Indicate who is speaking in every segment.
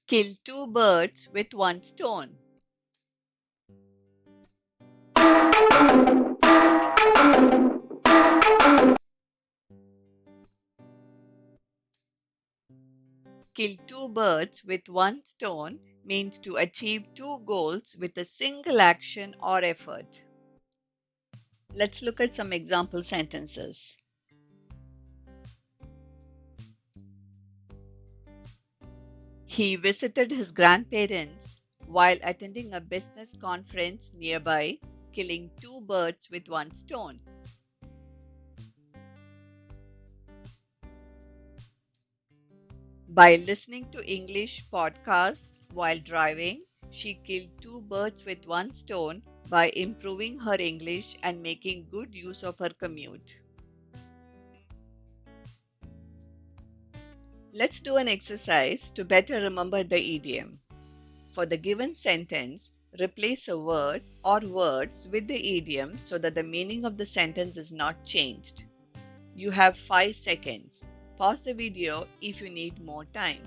Speaker 1: Kill two birds with one stone. Kill two birds with one stone means to achieve two goals with a single action or effort. Let's look at some example sentences. He visited his grandparents while attending a business conference nearby, killing two birds with one stone. By listening to English podcasts while driving, she killed two birds with one stone by improving her English and making good use of her commute. Let's do an exercise to better remember the idiom. For the given sentence, replace a word or words with the idiom so that the meaning of the sentence is not changed. You have 5 seconds. Pause the video if you need more time.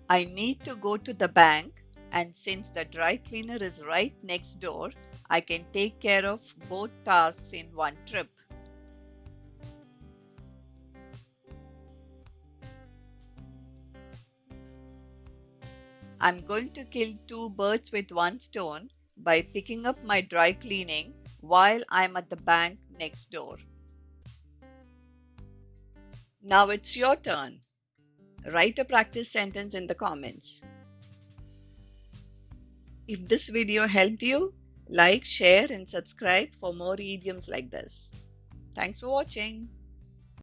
Speaker 1: I need to go to the bank, and since the dry cleaner is right next door, I can take care of both tasks in one trip. I'm going to kill two birds with one stone by picking up my dry cleaning while I'm at the bank next door. Now it's your turn. Write a practice sentence in the comments. If this video helped you, like, share and subscribe for more idioms like this. Thanks for watching.